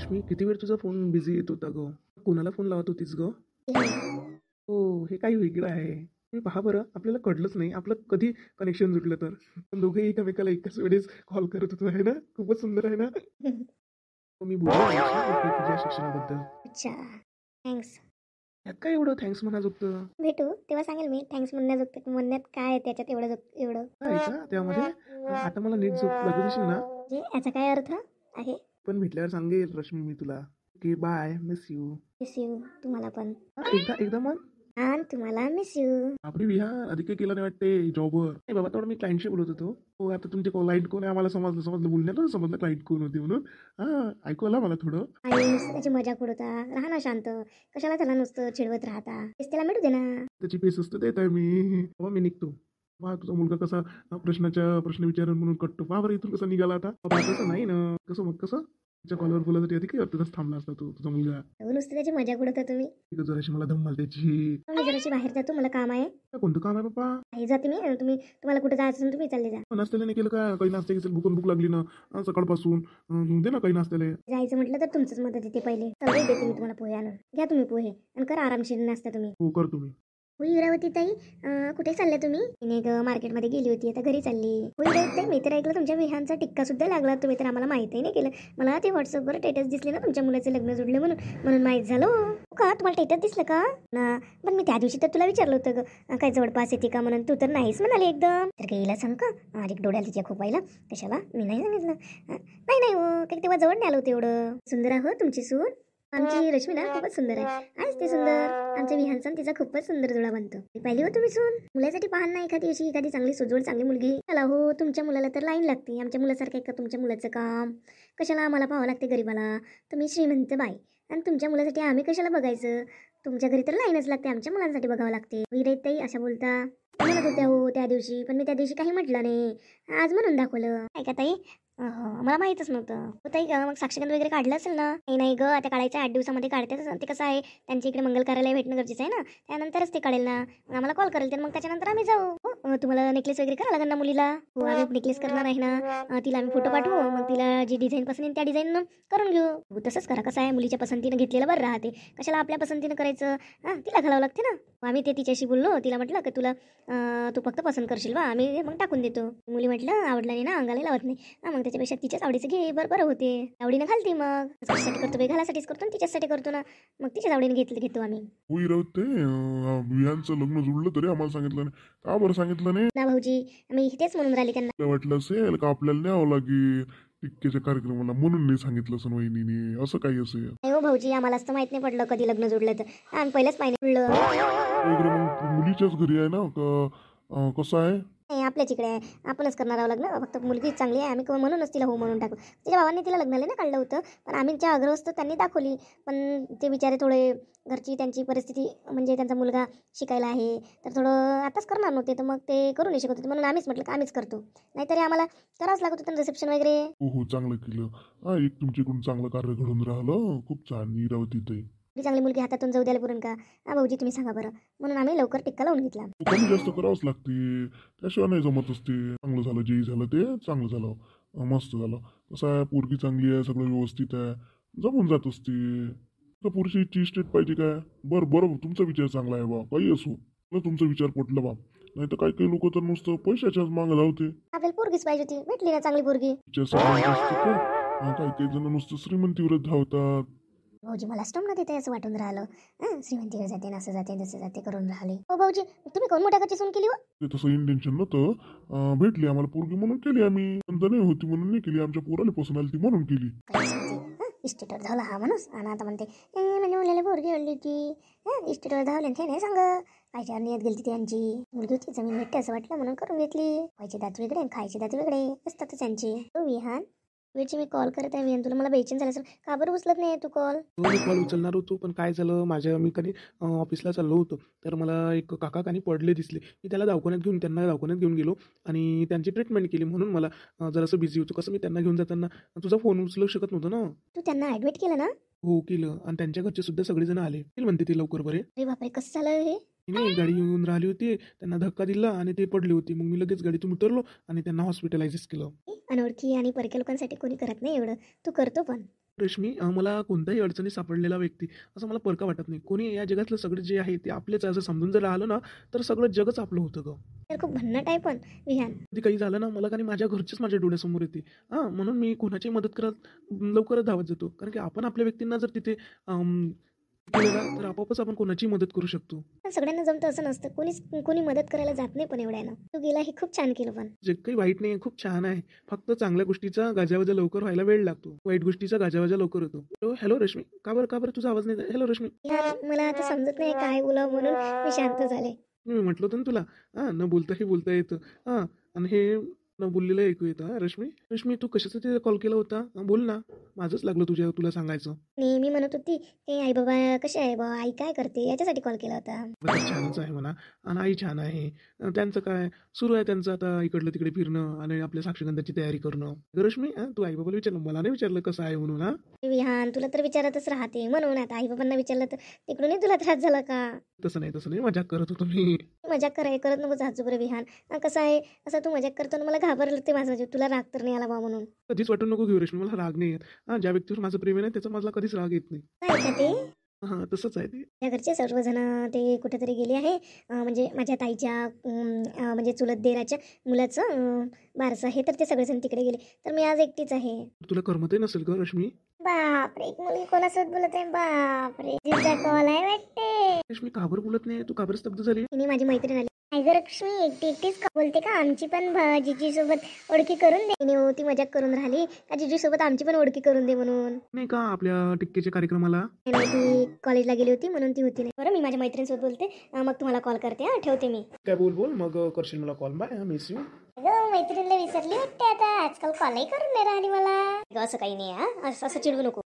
रश्मी, किती वेळ तुझा फोन बिझी येत होता ग? कोणाला फोन लावत होतीस ग? हो, हे काही वेगळं आहे. तुम्ही पहा बरं, आपल्याला कळलंच नाही आपलं कधी कनेक्शन जुटलं तर. पण दोघेही एकमेकाला एकाच वेळेस कॉल करत होतो आहे ना? खूपच सुंदर आहे ना? तर मी बोललो तुझ्याशी तुझ्या शिक्षणाबद्दल. अच्छा. थँक्स. यात काय एवढं थँक्स म्हणायचं होतं? भेटू तेव्हा सांगेल मी थँक्स म्हणण्यात काय आहे त्याच्यात एवढं एवढं काय आहे का त्यामध्ये? आता मला नीट झोप लागू देशील ना? म्हणजे याचा काय अर्थ आहे? पण भेटल्यावर सांगेल रश्मी मी तुला. Okay bye, miss you. Miss you. तुम्हाला पण. एकदा एकदा मग आणि तुम्हाला मिस यू. आपली विहार अधिक काही केला नाही वाटते जॉबवर. नाही बाबा, तेवढं मी क्लायंटशी बोलत होतो. हो, आता तुमचे क्लायंट कोण आहे आम्हाला समजलं बोलण्यात समजलं क्लायंट कोण होते म्हणून. हां, ऐकू आलं मला थोडं. आणि नुसतं त्याची मजाक उडवता. राहा ना शांत. कशाला त्याला नुसतं चिडवत राहता. तेच त्याला मिळू दे ना. त्याची पेसच तर देत आहे मी. बाबा मी निघतो. पहा तुझा मुलगा कसा प्रश्न विचारून म्हणून कटतो. पहा बरं इथून कसा निघाला आता. बाबा तसं नाही ना. कसं मग कसं? त्याच्या कॉलवर बोलायसाठी आधी काय तिथंच थांबला असता तो तुझा मुलगा. हो, नुसतं त्याची मजाक उडवता तुम्ही. तिथं जराशी मला धम्माल त्याची. मी जराशी बाहेर जातो मला काम आहे. कोणतं काम आहे बाबा? काही जाते मी. तुम्हाला कुठे जायचं असेल तुम्ही चालले जा. नाश्त्याला नाही केलं का? काही नाश्ता घेसेल भूक लागली ना सकाळपासून. दे ना काही नाश्त्याला. जायचं म्हटलं तर तुमचंच मदत येते पहिले. सगळे देते मी तुम्हाला पोहे आणून. घ्या तुम्ही पोहे आणि करा आरामशीर नाश्ता तुम्ही. हो करतो मी. होई इरावती ताई, कुठे चालल्या तुम्ही? मी मार्केटमध्ये गेली होती, आता घरी चालली. होई इरावती ताई, मी तर ऐकलं तुमच्या विहानचा टिक्का सुद्धा लागला. तुम्ही तर आम्हाला माहितही नाही केलं. मला ते व्हॉट्सअपवर स्टेटस दिसले ना तुमच्या मुलाचे लग्न जुडले म्हणून माहीत झालं. हो का, तुम्हाला स्टेटस दिसलं का ना? पण मी त्या दिवशी तर तुला विचारलं होतं ग काय जवळपास येते का म्हणून. तू तर नाहीच म्हणाली एकदम. तर काही सांग का एक डोळ्याला तिच्या खूप पाहिला. कशाला मी नाही सांगितलं. नाही हो, काही तेव्हा जवळ नाही आलं होतं एवढं. सुंदर आहे हो तुमची सून. आमची रश्मी ना खूपच सुंदर आहे. आहेच ते सुंदर. आमच्या विहानचा तिचा खूपच सुंदर जोडा बनतो. पाहिली हो तुम्ही सून. मुलासाठी पाहन ना एखादी चांगली सुजवळ चांगली मुलगी. चला हो, तुमच्या मुलाला तर लाईन लागते. आमच्या मुलासारखं आहे का तुमच्या मुलाचं काम? कशाला आम्हाला पाहावं लागते गरीबाला? तुम्ही श्रीमंत बाई आणि तुमच्या मुलासाठी आम्ही कशाला बघायचं? तुमच्या घरी तर लाईनच लागते, आमच्या मुलांसाठी बघावं लागते. विरहित ताई अशा बोलता म्हणत होत्या हो त्या दिवशी, पण मी त्या दिवशी काही म्हटलं नाही. आज म्हणून दाखवलं. काय का ताई? मला माहीतच नव्हतं. ताई मग साक्षगंध वगैरे काढलं असेल ना? नाही ग, आता काढायचं 8 दिवसामध्ये काढतेच. ते कसं आहे त्यांच्या इकडे मंगल कार्यालय भेटणं गरजेचं आहे ना. त्यानंतरच ते काढेल ना. मग आम्हाला कॉल करेल मग त्याच्यानंतर आम्ही जाऊ. हो, तुम्हाला नेकलेस वगैरे करावं लागेल ना मुलीला. हो, आम्ही नेकलेस करणार आहे ना. तिला आम्ही फोटो पाठवू, मग तिला जी डिझाईन पसंत येईल त्या डिझाईन करून घेऊ. हो, तसंच करा. कसं आहे मुलीच्या पसंतीनं घेतलेलं बरं राहते. कशाला आपल्या पसंतीनं करायचं? तिला घालावं लागते ना. आम्ही ते तिच्याशी बोललो. तिला म्हटलं की तुला तू फक्त पसंत करशील बा, आम्ही मग टाकून देतो. मुली म्हटलं आवडला नाही ना अंगाला लावत नाही. मग त्याच्यापेक्षा तिच्याच आवडीचं घे, बरं होते. आवडीनं घालते मग. कशासाठी करतो बाई? घालासाठीच करतो ना, तिच्यासाठी करतो ना. मग तिच्याच आवडीने घेतो आम्ही. होई राहते विहानचं लग्न जुळलं तरी आम्हाला सांगितलं नाही. का बरं सांगितलं नाही? ना भाऊजी, आम्ही तेच म्हणून राहिले त्यांना. मला वाटलं असेल का आपल्याला न्यावं लागेल टिक्केच्या कार्यक्रमाला म्हणून नाही सांगितलं असं वहिनीने. असं काही असेल. नाही हो भाऊजी, आम्हाला असं माहित नाही पडलं कधी लग्न जुडलं तर. आम्ही पहिलेच पाहिजे पडलं. वगैरे मग मुलीच्याच घरी आहे ना का कसं आहे? नाही, आपल्याच इकडे आहे. आपणच करणार आहोत लग्न. फक्त मुलगी चांगली आहे, आम्ही म्हणूनच तिला हो म्हणून टाकू. तिच्या भावांनी तिला लग्नाला ना काढलं होतं, पण आम्ही ज्या अग्रवस्त त्यांनी दाखवली. पण ते बिचारे थोडे घरची त्यांची परिस्थिती म्हणजे त्यांचा मुलगा शिकायला आहे तर थोडं आताच करणार नव्हते, तर मग ते करू नाही शकत होते. म्हणून आम्हीच म्हटलं की आम्हीच करतो. नाहीतरी आम्हाला करावंच लागत होतं रिसेप्शन वगैरे. हो चांगलं केलं. एक तुमच्याकडून चांगलं कार्य घडून राहिलं. खूप छान इरावती ताई. एवढी चांगली मुलगी हातातून जाऊ द्यायला पुरण का? भाऊजी तुम्ही सांगा बरं. म्हणून आम्ही लवकर टिक्का लावून घेतला. कमी जास्त करावंच लागते. त्याशिवाय नाही जमत असते. चांगलं झालं जे झालं ते चांगलं झालं. मस्त झालं. कसं आहे पोरगी चांगली आहे, सगळं व्यवस्थित आहे, जमून जात असते. तर पुरुषी इस्टेट पाहिजे काय? बरं तुमचा विचार चांगला आहे बा. काही असो ना, तुमचा विचार पटला बा. नाही तर काही लोक तर नुसतं पैशाच्याच मागं धावते. आपल्याला पोरगीच पाहिजे होती, भेटली ना चांगली पोरगी. विचार सगळ्यांचा असतो का? काही जण नुसतं श्रीमंतीवरच धावतात. भाऊजी मला स्टोम ना देते असं वाटून राहिलं. श्रीमंतीवर जाते असं जाते तसं जाते करून राहिले. हो भाऊजी, तुम्ही कोण मोठ्या घरची सून केली हो? ते तसं इंटेन्शन नव्हतं. भेटली आम्हाला पोरगी म्हणून केली आम्ही. नंतर नाही होती म्हणून नाही केली. आमच्या पोराला पसंत आली ती म्हणून केली. इस्टेटवर धावला हा माणूस आणि आता म्हणते म्हणजे मुलाला पोरगी आणली होती. इस्टेटवर धावले ते नाही सांग कायच्या नियत गेली त्यांची. मुलगी होती जमीन भेटते असं वाटलं म्हणून करून घेतली. खायचे दात वेगळे खायचे दात वेगळे असतातच त्यांची. हो विहान, वेळची मी कॉल करत आहे विहान, तुला मला बेचैन झालं असेल. का बरं उचलत नाही तू कॉल? मी कॉल उचलणार होतो, पण काय झालं मी कधी ऑफिसला चाललो होतो, तर मला एक काका कानी पडले दिसले. मी त्यांना दवाखान्यात घेऊन गेलो आणि त्यांची ट्रीटमेंट केली. म्हणून मला जरासं बिझी होतो. कसं मी त्यांना घेऊन जाताना तुझा फोन उचलू शकत नव्हतं ना. तू त्यांना ऍडमिट केलं ना? हो केलं, आणि त्यांच्या घरचे सुद्धा सगळेजण आले. म्हणते ते लवकर बरे. अरे बापरे, कसं झालं हे? नाही, गाडी येऊन राहिली होती, त्यांना धक्का दिला आणि ते पडले होते. मग मी लगेच गाडीतून उतरलो आणि त्यांना हॉस्पिटलाइज केलं. अनोळखी आणि परक्या लोकांसाठी कोणी करत नाही एवढं, तू करतो पण. रेशमी मला कोणत्याही अडचणी सापडलेला व्यक्ती असं मला परका वाटत नाही. कोणी या जगातलं सगळं जे आहे ते आपलेच आहे असं समजून जर राहिलं ना, तर सगळं जगच आपलं होतं गं. तर खूप भन्नाट आहे पण विहान. कधी काही झालं ना, मला का नाही माझ्या घरचेच माझ्या डोळ्यासमोर येते. म्हणून मी कोणाचीही मदत करत लवकरच धावत जातो. कारण की आपण आपल्या व्यक्तींना जर तिथे केलं ना, तर आपोआपच आपण कोणाचीही मदत करू शकतो. पण सगळ्यांना जमतं असं नसतं. कोणी मदत करायला जात नाही पण एवढ्यानं. तू गेला हे खूप छान केलं पण. जे काही वाईट नाही आहे, खूप छान आहे. फक्त चांगल्या गोष्टीचा गाजावाजा लवकर व्हायला वेळ लागतो. वाईट गोष्टीचा गाजावाजा लवकर होतो. हॅलो रश्मी, का बरं तुझा आवाज नाही येत? हॅलो रश्मी. विहान, मला आता समजत नाही काय बोलावं म्हणून मी शांत झाले. मी म्हटलं होतं ना तुला, न बोलताही बोलता येतं. आणि हे न बोललेलं ऐकू येतं. रश्मी, रश्मी तू कशासाठी कॉल केला होता? बोल ना. माझंच लागलं तुला सांगायचं. आणि मी म्हणत होती की आई बाबा कसे आहे बा, आई काय करते याच्यासाठी कॉल केला होता. बरं, छानच आहे म्हणा. आणि आई छान आहे. त्यांचं काय सुरू आहे त्यांचं आता इकडलं तिकडे फिरणं आणि आपल्या साक्षगंधाची तयारी करणं. रश्मी, तू आई बाबाला विचारलं, मला नाही विचारलं कसं आहे म्हणून. विहान, तुला तर विचारतच राहते म्हणून आता आई बाबांना विचारलं तर तिकडूनही तुला त्रास झाला का? तसं नाही मजाक करत होतो मी. मजाक करत नको जायचो बरं विहान. कसं आहे, असं तू मजाक करतो ना, मला घाबरलं ते माझं जीव. तुला राग तर नाही आला बा म्हणून. कधीच वाटून नको घेऊ रश्मी, मला राग नाही येत. ज्या व्यक्तीवर माझं प्रेम आहे ना, त्याचा मला कधीच राग येत नाही. काय का ते? तसंच आहे ते. त्या घरचे सर्वजण ते कुठेतरी गेले आहे. म्हणजे माझ्या ताईच्या म्हणजे चुलत देराच्या मुलाचं बारसं आहे, तर ते सगळेजण तिकडे गेले. तर मी आज एकटीच आहे. तुला करमतही नसेल का रश्मी? बापरे, एक मुलगी कोणासोबत बोलत आहे? बापरे, तिचा कॉल आहे वाटते. रश्मी का बरं बोलत नाही? तू का बरं स्तब्ध झाली? तिने माझी मैत्रीण आली. लक्ष्मी एकटीच का बोलते का? आमची पण जिजी सोबत ओळखी करून दे. तिने ती मजाक करून राहिली का जिजी सोबत आमची पण ओळखी करून दे म्हणून. नाही का आपल्या टिक्केच्या कार्यक्रमाला? नाही, ती कॉलेजला गेली होती म्हणून ती होती नाही. बरं, मी माझ्या मैत्रिणीसोबत बोलते. मग तुम्हाला कॉल करते. ठेवते मी. काय बोल मग करशील मला कॉल. Bye, miss you. मैत्रिणीला विसरली वाटते आता. आजकाल कॉलही करून नाही राहिली मला. असं काही नाही. असं चिडवू नको.